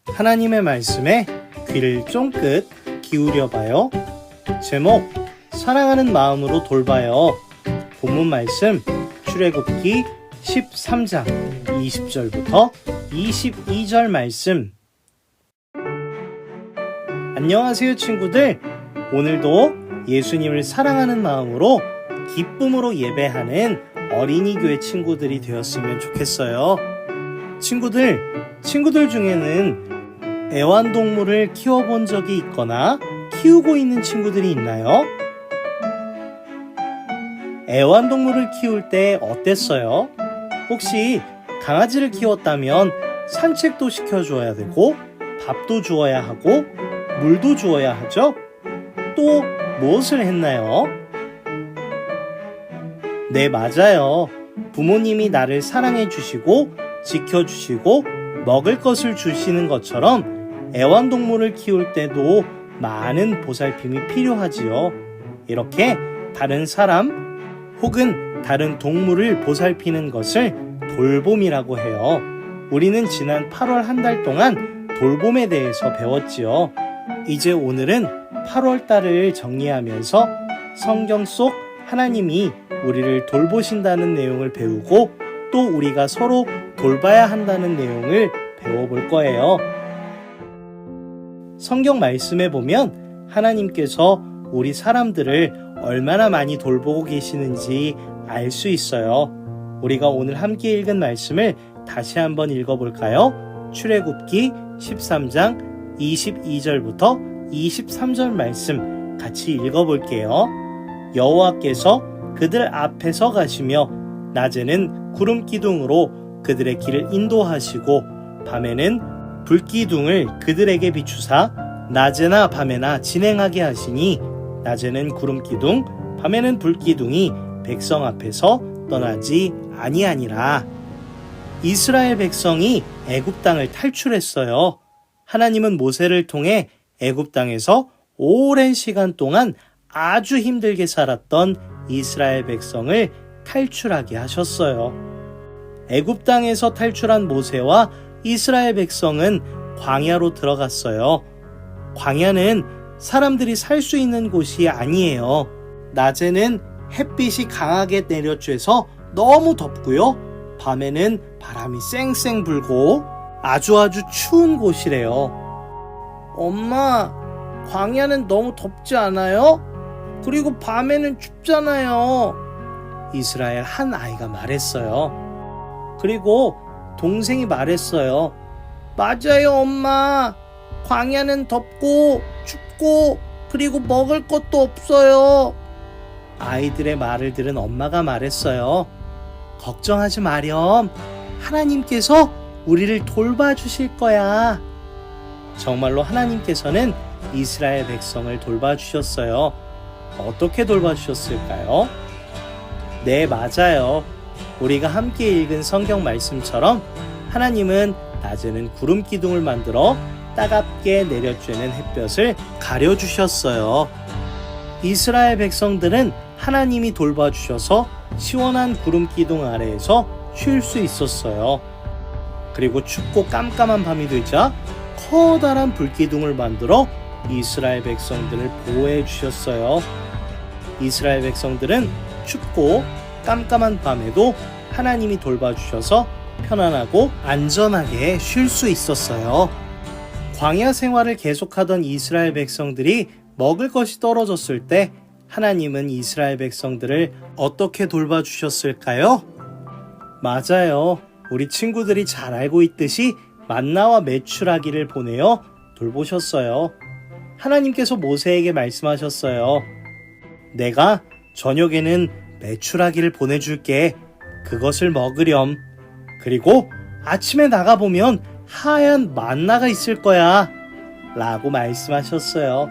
하나님의 말씀에 귀를 쫑긋 기울여 봐요. 제목, 사랑하는 마음으로 돌봐요. 본문 말씀, 출애굽기 13장 20절부터 22절 말씀. 안녕하세요 친구들. 오늘도 예수님을 사랑하는 마음으로 기쁨으로 예배하는 어린이 교회 친구들이 되었으면 좋겠어요. 친구들 중에는 애완동물을 키워본 적이 있거나 키우고 있는 친구들이 있나요? 애완동물을 키울 때 어땠어요? 혹시 강아지를 키웠다면 산책도 시켜줘야 되고 밥도 주어야 하고 물도 주어야 하죠? 또 무엇을 했나요? 네, 맞아요. 부모님이 나를 사랑해 주시고 지켜주시고 먹을 것을 주시는 것처럼 애완동물을 키울 때도 많은 보살핌이 필요하지요. 이렇게 다른 사람 혹은 다른 동물을 보살피는 것을 돌봄이라고 해요. 우리는 지난 8월 한 달 동안 돌봄에 대해서 배웠지요. 이제 오늘은 8월 달을 정리하면서 성경 속 하나님이 우리를 돌보신다는 내용을 배우고 또 우리가 서로 돌봐야 한다는 내용을 배워볼 거예요. 성경 말씀에 보면 하나님께서 우리 사람들을 얼마나 많이 돌보고 계시는지 알 수 있어요. 우리가 오늘 함께 읽은 말씀을 다시 한번 읽어볼까요? 출애굽기 13장 22절부터 23절 말씀 같이 읽어볼게요. 여호와께서 그들 앞에서 가시며 낮에는 구름 기둥으로 그들의 길을 인도하시고 밤에는 불기둥을 그들에게 비추사 낮에나 밤에나 진행하게 하시니 낮에는 구름 기둥 밤에는 불기둥이 백성 앞에서 떠나지 아니하니라. 이스라엘 백성이 애굽 땅을 탈출했어요. 하나님은 모세를 통해 애굽 땅에서 오랜 시간 동안 아주 힘들게 살았던 이스라엘 백성을 탈출하게 하셨어요. 애굽 땅에서 탈출한 모세와 이스라엘 백성은 광야로 들어갔어요. 광야는 사람들이 살 수 있는 곳이 아니에요. 낮에는 햇빛이 강하게 내려쬐서 너무 덥고요. 밤에는 바람이 쌩쌩 불고 아주 추운 곳이래요. 엄마, 광야는 너무 덥지 않아요? 그리고 밤에는 춥잖아요. 이스라엘 한 아이가 말했어요. 그리고 동생이 말했어요. 맞아요, 엄마. 광야는 덥고 춥고 그리고 먹을 것도 없어요. 아이들의 말을 들은 엄마가 말했어요. 걱정하지 마렴. 하나님께서 우리를 돌봐주실 거야. 정말로 하나님께서는 이스라엘 백성을 돌봐주셨어요. 어떻게 돌봐주셨을까요? 네, 맞아요. 우리가 함께 읽은 성경 말씀처럼 하나님은 낮에는 구름 기둥을 만들어 따갑게 내려쬐는 햇볕을 가려주셨어요. 이스라엘 백성들은 하나님이 돌봐주셔서 시원한 구름 기둥 아래에서 쉴 수 있었어요. 그리고 춥고 깜깜한 밤이 되자 커다란 불기둥을 만들어 이스라엘 백성들을 보호해 주셨어요. 이스라엘 백성들은 춥고 깜깜한 밤에도 하나님이 돌봐주셔서 편안하고 안전하게 쉴 수 있었어요. 광야 생활을 계속하던 이스라엘 백성들이 먹을 것이 떨어졌을 때 하나님은 이스라엘 백성들을 어떻게 돌봐주셨을까요? 맞아요. 우리 친구들이 잘 알고 있듯이 만나와 메추라기를 보내어 돌보셨어요. 하나님께서 모세에게 말씀하셨어요. 내가 저녁에는 메추라기를 보내줄게. 그것을 먹으렴. 그리고 아침에 나가보면 하얀 만나가 있을 거야. 라고 말씀하셨어요.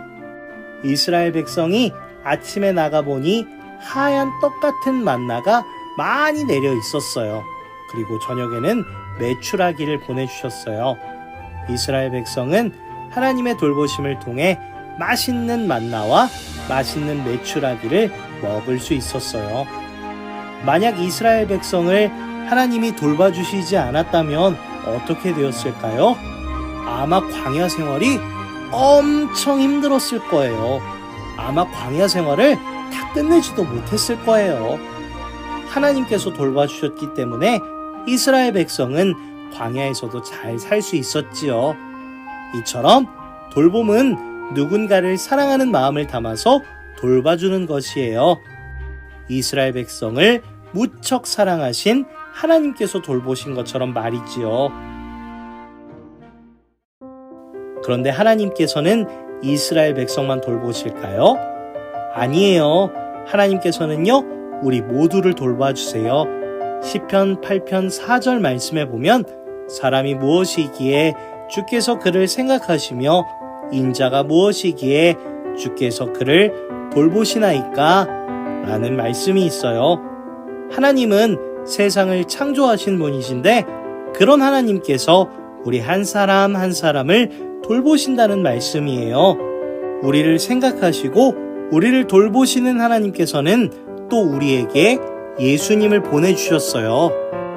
이스라엘 백성이 아침에 나가보니 하얀 떡 같은 만나가 많이 내려 있었어요. 그리고 저녁에는 메추라기를 보내주셨어요. 이스라엘 백성은 하나님의 돌보심을 통해 맛있는 만나와 맛있는 메추라기를 먹을 수 있었어요. 만약 이스라엘 백성을 하나님이 돌봐주시지 않았다면 어떻게 되었을까요? 아마 광야 생활이 엄청 힘들었을 거예요. 아마 광야 생활을 다 끝내지도 못했을 거예요. 하나님께서 돌봐주셨기 때문에 이스라엘 백성은 광야에서도 잘 살 수 있었지요. 이처럼 돌봄은 누군가를 사랑하는 마음을 담아서 돌봐주는 것이에요. 이스라엘 백성을 무척 사랑하신 하나님께서 돌보신 것처럼 말이지요. 그런데 하나님께서는 이스라엘 백성만 돌보실까요? 아니에요. 하나님께서는요, 우리 모두를 돌봐주세요. 시편 8편 4절 말씀에 보면 사람이 무엇이기에 주께서 그를 생각하시며 인자가 무엇이기에 주께서 그를 돌보시나이까? 라는 말씀이 있어요. 하나님은 세상을 창조하신 분이신데 그런 하나님께서 우리 한 사람 한 사람을 돌보신다는 말씀이에요. 우리를 생각하시고 우리를 돌보시는 하나님께서는 또 우리에게 예수님을 보내주셨어요.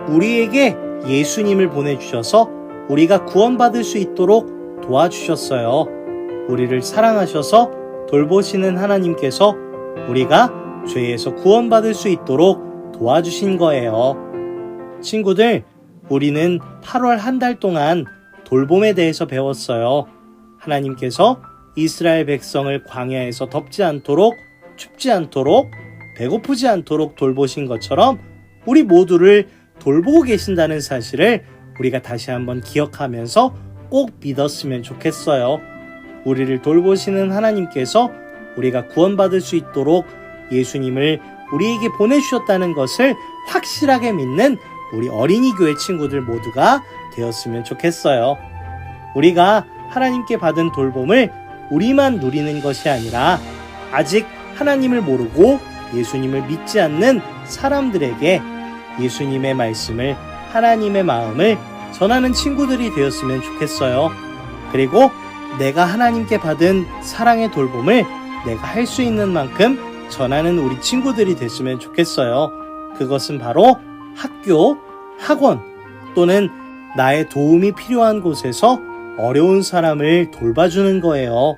우리에게 예수님을 보내주셔서 우리가 구원받을 수 있도록 도와주셨어요. 우리를 사랑하셔서 돌보시는 하나님께서 우리가 죄에서 구원받을 수 있도록 도와주신 거예요. 친구들, 우리는 8월 한 달 동안 돌봄에 대해서 배웠어요. 하나님께서 이스라엘 백성을 광야에서 덥지 않도록, 춥지 않도록, 배고프지 않도록 돌보신 것처럼 우리 모두를 돌보고 계신다는 사실을 우리가 다시 한번 기억하면서 꼭 믿었으면 좋겠어요. 우리를 돌보시는 하나님께서 우리가 구원받을 수 있도록 예수님을 우리에게 보내주셨다는 것을 확실하게 믿는 우리 어린이 교회 친구들 모두가 되었으면 좋겠어요. 우리가 하나님께 받은 돌봄을 우리만 누리는 것이 아니라 아직 하나님을 모르고 예수님을 믿지 않는 사람들에게 예수님의 말씀을, 하나님의 마음을 전하는 친구들이 되었으면 좋겠어요. 그리고 내가 하나님께 받은 사랑의 돌봄을 내가 할 수 있는 만큼 전하는 우리 친구들이 됐으면 좋겠어요. 그것은 바로 학교, 학원 또는 나의 도움이 필요한 곳에서 어려운 사람을 돌봐주는 거예요.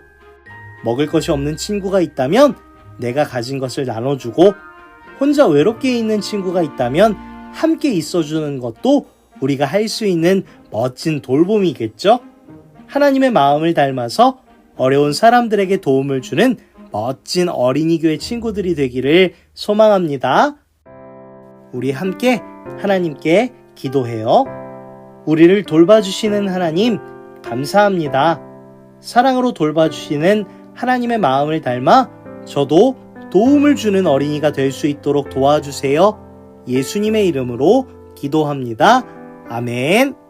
먹을 것이 없는 친구가 있다면 내가 가진 것을 나눠주고, 혼자 외롭게 있는 친구가 있다면 함께 있어주는 것도 우리가 할 수 있는 멋진 돌봄이겠죠? 하나님의 마음을 닮아서 어려운 사람들에게 도움을 주는 멋진 어린이 교회 친구들이 되기를 소망합니다. 우리 함께 하나님께 기도해요. 우리를 돌봐주시는 하나님, 감사합니다. 사랑으로 돌봐주시는 하나님의 마음을 닮아 저도 도움을 주는 어린이가 될 수 있도록 도와주세요. 예수님의 이름으로 기도합니다. 아멘.